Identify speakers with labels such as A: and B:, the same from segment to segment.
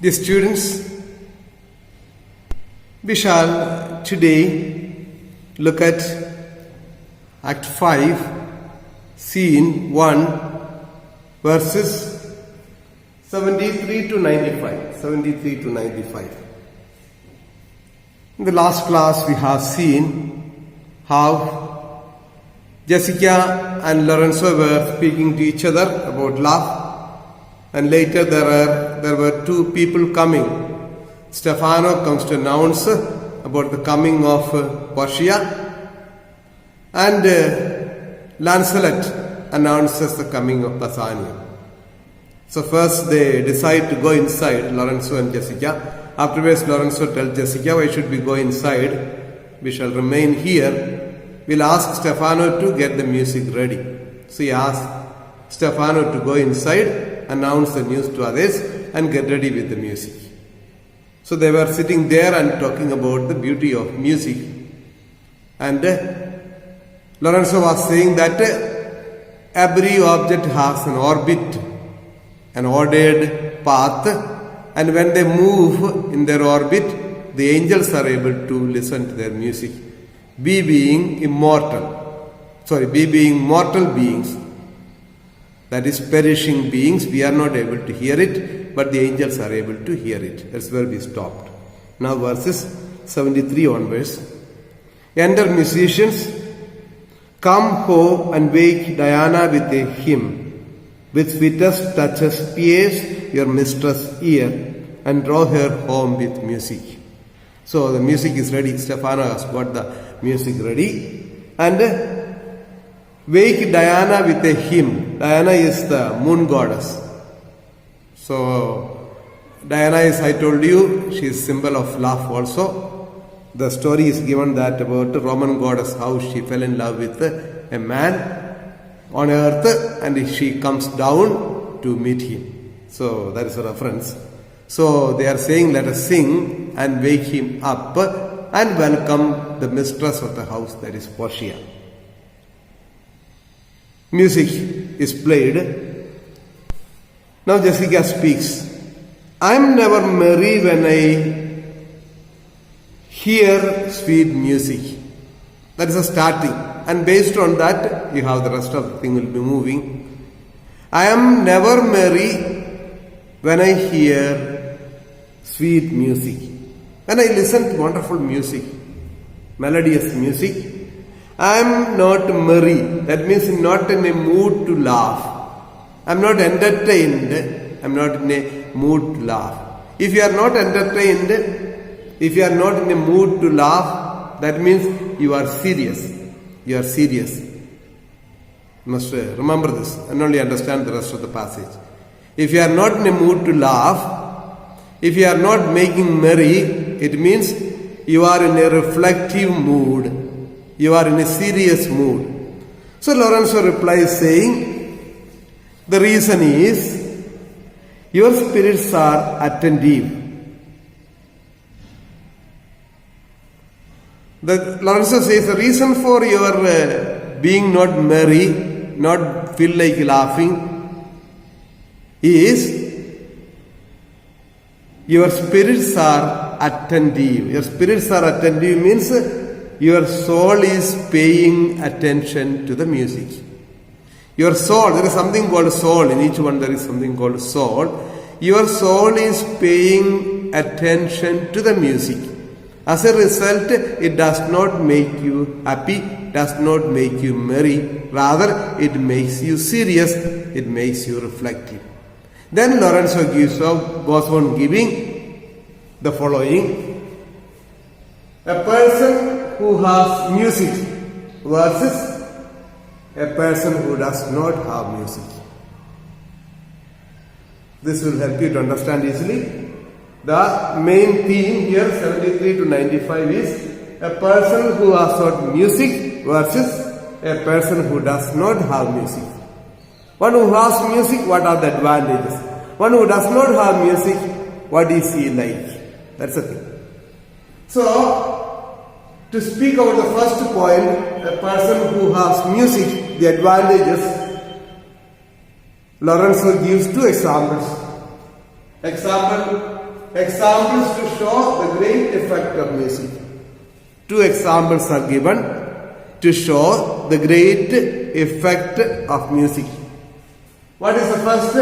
A: Dear students, we shall today look at Act 5, Scene 1, verses 73 to 95. 73 to 95. In the last class, we have seen how Jessica and Lorenzo were speaking to each other about love. And later there were two people coming. Stefano comes to announce about the coming of Portia, and Lancelot announces the coming of Bassanio. So first they decide to go inside, Lorenzo and Jessica. Afterwards Lorenzo tells Jessica, why should we go inside? We shall remain here. We'll ask Stefano to get the music ready. So he asked Stefano to go inside, announce the news to others, and get ready with the music. So they were sitting there and talking about the beauty of music. And Lorenzo was saying that every object has an orbit, an ordered path, and when they move in their orbit, the angels are able to listen to their music. We being mortal beings, that is perishing beings, we are not able to hear it, but the angels are able to hear it. That's where we stopped. Now verses 73 onwards. Enter musicians, come home and wake Diana with a hymn, with sweetest touches pierce your mistress' ear, and draw her home with music. So the music is ready. Stefano has got the music ready. And wake Diana with a hymn. Diana is the moon goddess. So Diana is, I told you, she is symbol of love also. The story is given that about the Roman goddess, how she fell in love with a man on earth and she comes down to meet him. So that is a reference. So they are saying, let us sing and wake him up and welcome the mistress of the house, that is Portia. Music is played. Now Jessica speaks. I am never merry when I hear sweet music. That is a starting. And based on that, you have the rest of the thing will be moving. I am never merry when I hear sweet music. When I listen to wonderful music, melodious music, I am not merry. That means not in a mood to laugh. I am not entertained. I am not in a mood to laugh. If you are not entertained, if you are not in a mood to laugh, that means you are serious. You are serious. You must remember this and only understand the rest of the passage. If you are not in a mood to laugh, if you are not making merry, it means you are in a reflective mood. You are in a serious mood. So Lorenzo replies saying, the reason is, your spirits are attentive. Lorenzo says the reason for your being not merry, not feel like laughing, is your spirits are attentive. Your spirits are attentive means your soul is paying attention to the music. Your soul, there is something called soul. In each one there is something called soul. Your soul is paying attention to the music. As a result, it does not make you happy, does not make you merry. Rather, it makes you serious, it makes you reflective. Then Lorenzo goes on giving the following. A person who has music versus a person who does not have music. This will help you to understand easily. The main theme here, 73 to 95, is a person who has got music versus a person who does not have music. One who has music, what are the advantages? One who does not have music, what is he like? That's the thing. So, to speak about the first point, a person who has music, the advantages, Lorenzo gives two examples. Example examples to show the great effect of music. Two examples are given to show the great effect of music. What is the first?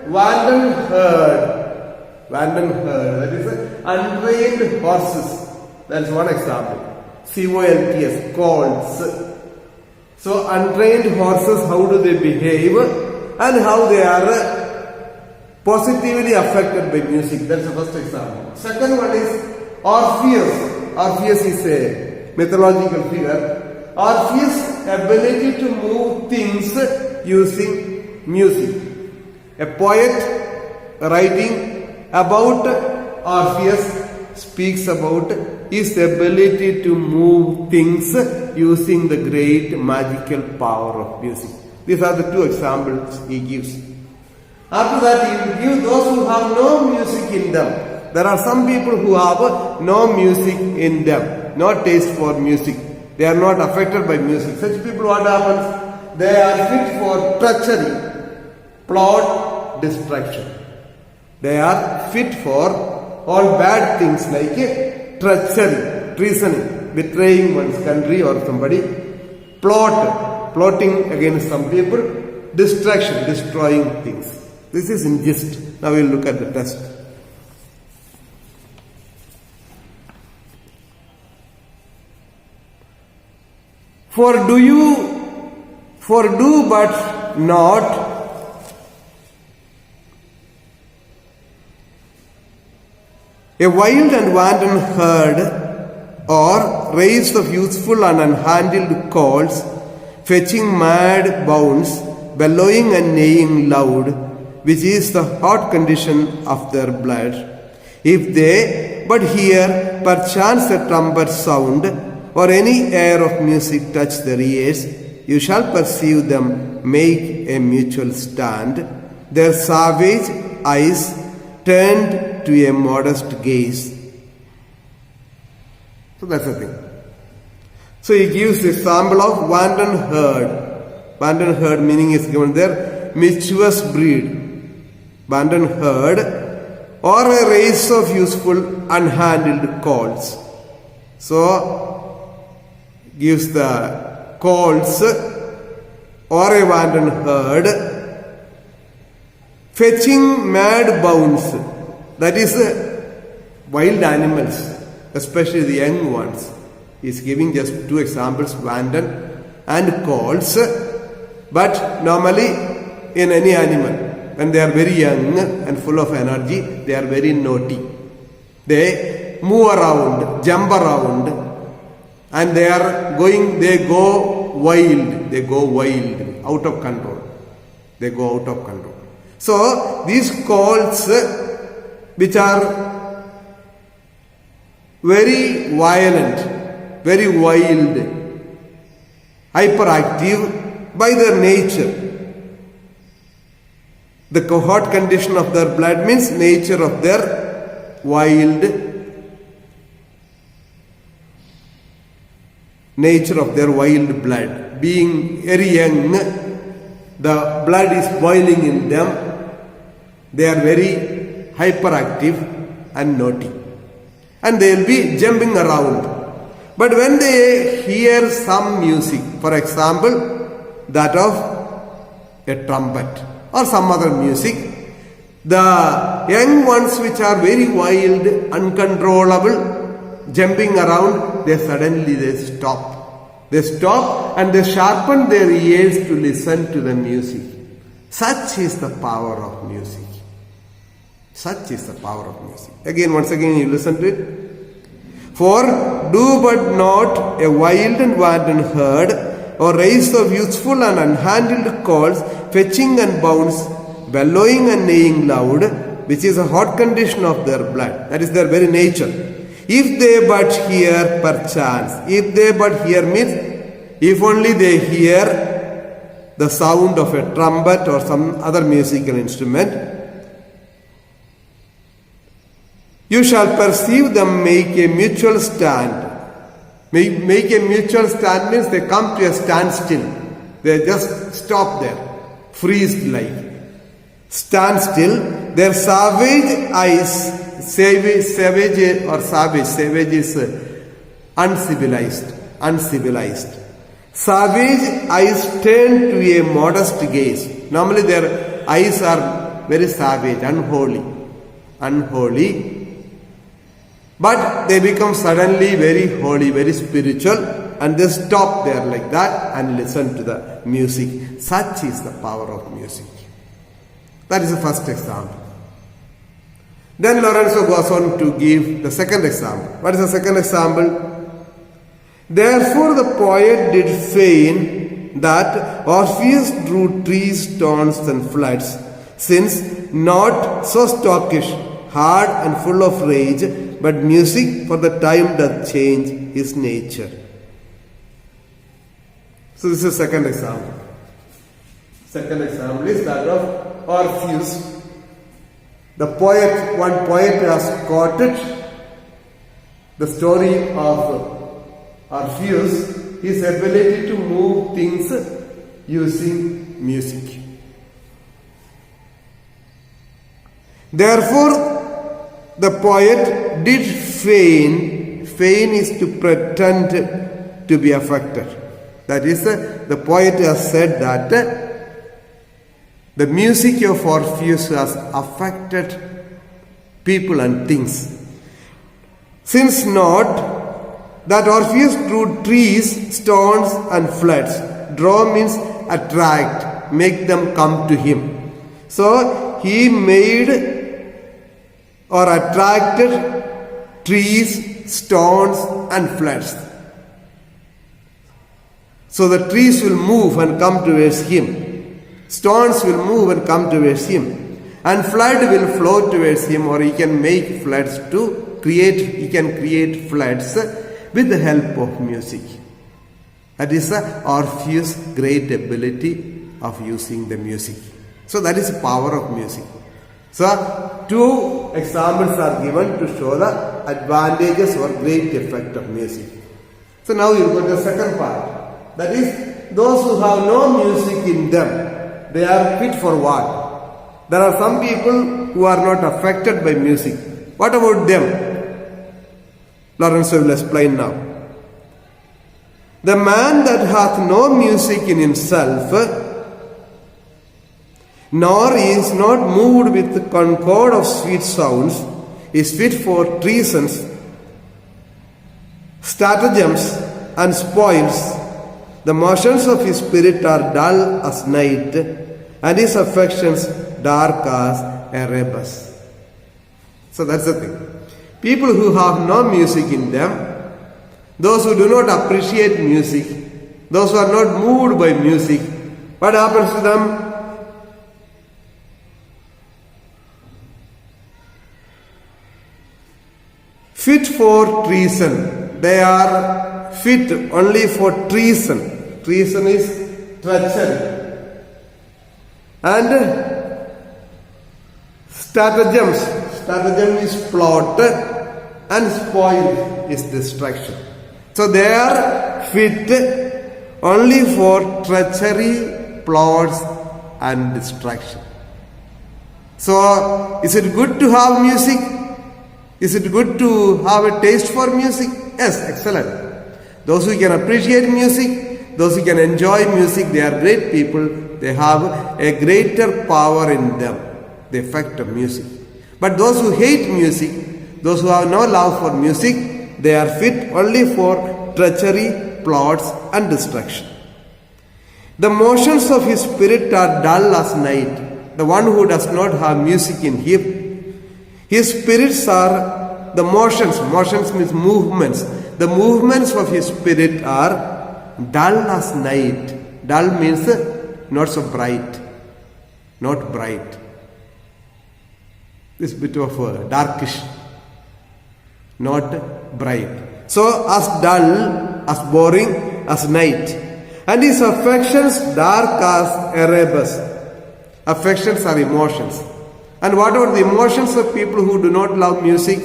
A: Vanden herd. Vanden herd. That is untrained horses. That's one example. COLTS, colts. So untrained horses, how do they behave and how they are positively affected by music. That's the first example. Second one is Orpheus. Orpheus is a mythological figure. Orpheus' ability to move things using music. A poet writing about Orpheus speaks about his ability to move things using the great magical power of music. These are the two examples he gives. After that, he will give those who have no music in them. There are some people who have no music in them, no taste for music. They are not affected by music. Such people, what happens? They are fit for treachery, plot, destruction. They are fit for all bad things like treachery, treasoning, betraying one's country or somebody, plotting against some people, destruction, destroying things. This is in gist. Now we will look at the test. For do but not, a wild and wanton herd, or race of youthful and unhandled colts, fetching mad bounds, bellowing and neighing loud, which is the hot condition of their blood. If they but hear perchance a trumpet sound, or any air of music touch their ears, you shall perceive them make a mutual stand, their savage eyes turned to a modest gaze. So that's the thing. So he gives the example of wanton herd. Wanton herd meaning is given there, mischievous breed. Wanton herd or a race of useful unhandled colts. So gives the colts or a wanton herd fetching mad bounds, that is wild animals, especially the young ones. He is giving just two examples, wanton and colts. But normally in any animal, when they are very young and full of energy, they are very naughty. They move around, jump around, and they go wild, out of control. They go out of control. So these colts, which are very violent, very wild, hyperactive by their nature. The hot condition of their blood means nature of their wild blood. Being very young, the blood is boiling in them. They are very hyperactive and naughty. And they will be jumping around. But when they hear some music, for example, that of a trumpet or some other music, the young ones which are very wild, uncontrollable, jumping around, they stop. They stop and they sharpen their ears to listen to the music. Such is the power of music. Such is the power of music. Once again you listen to it. For do but not a wild and wanton herd, or race of youthful and unhandled colts, fetching and bounds, bellowing and neighing loud, which is a hot condition of their blood. That is their very nature. If they but hear perchance. If they but hear means if only they hear the sound of a trumpet or some other musical instrument, you shall perceive them make a mutual stand. Make a mutual stand means they come to a standstill. They just stop there, freeze like. Stand still. Their savage eyes, savage or savage. Savage is uncivilized. Savage eyes turn to a modest gaze. Normally their eyes are very savage, unholy. But they become suddenly very holy, very spiritual, and they stop there like that and listen to the music. Such is the power of music. That is the first example. Then Lorenzo goes on to give the second example. What is the second example? Therefore the poet did feign that Orpheus drew trees, stones and floods, since not so stockish, hard and full of rage, but music for the time doth change his nature. So this is the second example. Second example is that of Orpheus. One poet has quoted the story of Orpheus, his ability to move things using music. Therefore, the poet did feign. Feign is to pretend to be affected. That is, the poet has said that the music of Orpheus has affected people and things. Since not that Orpheus drew trees, stones and floods. Draw means attract, make them come to him. So he made or attracted trees, stones and floods. So the trees will move and come towards him. Stones will move and come towards him. And flood will flow towards him, or he can make floods to create, he can create floods with the help of music. That is Orpheus' great ability of using the music. So that is the power of music. So, two examples are given to show the advantages or great effect of music. So now you go to the second part. That is, those who have no music in them, they are fit for what? There are some people who are not affected by music. What about them? Lorenzo will explain now. The man that hath no music in himself, nor is not moved with the concord of sweet sounds, is fit for treasons, stratagems and spoils. The motions of his spirit are dull as night, and his affections dark as Erebus. So that's the thing. People who have no music in them, those who do not appreciate music, those who are not moved by music, what happens to them? Fit for treason. They are fit only for treason. Treason is treachery. And stratagems. Stratagem is plot, and spoil is destruction. So they are fit only for treachery, plots and destruction. So is it good to have music? Is it good to have a taste for music? Yes, excellent. Those who can appreciate music, those who can enjoy music, they are great people. They have a greater power in them, the effect of music. But those who hate music, those who have no love for music, they are fit only for treachery, plots and destruction. The motions of his spirit are dull as night. The one who does not have music in him, his spirits are the motions. Motions means movements. The movements of his spirit are dull as night. Dull means not so bright. Not bright. This bit of darkish. Not bright. So as dull, as boring as night. And his affections dark as Erebus. Affections are emotions. And what about the emotions of people who do not love music?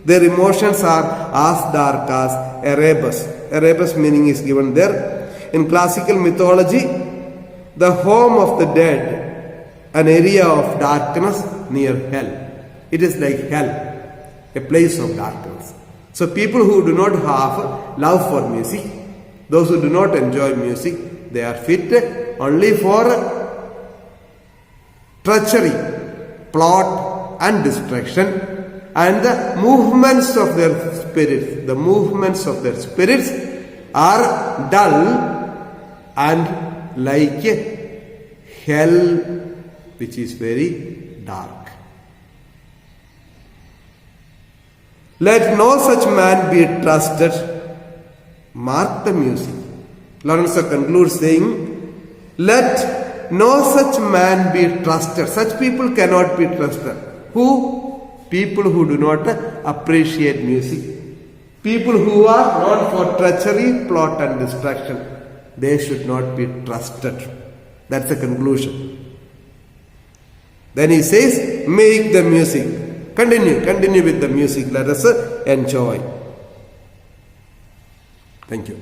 A: Their emotions are as dark as Erebus. Erebus meaning is given there. In classical mythology, the home of the dead, an area of darkness near hell. It is like hell. a place of darkness. So people who do not have love for music, those who do not enjoy music, they are fit only for treachery, plot and distraction, and the movements of their spirits. The movements of their spirits are dull and like hell, which is very dark. Let no such man be trusted. Mark the music. Lorenzo concludes saying, let no such man be trusted. Such people cannot be trusted. Who? People who do not appreciate music. People who are known for treachery, plot and distraction. They should not be trusted. That's the conclusion. Then he says, make the music. Continue with the music. Let us enjoy. Thank you.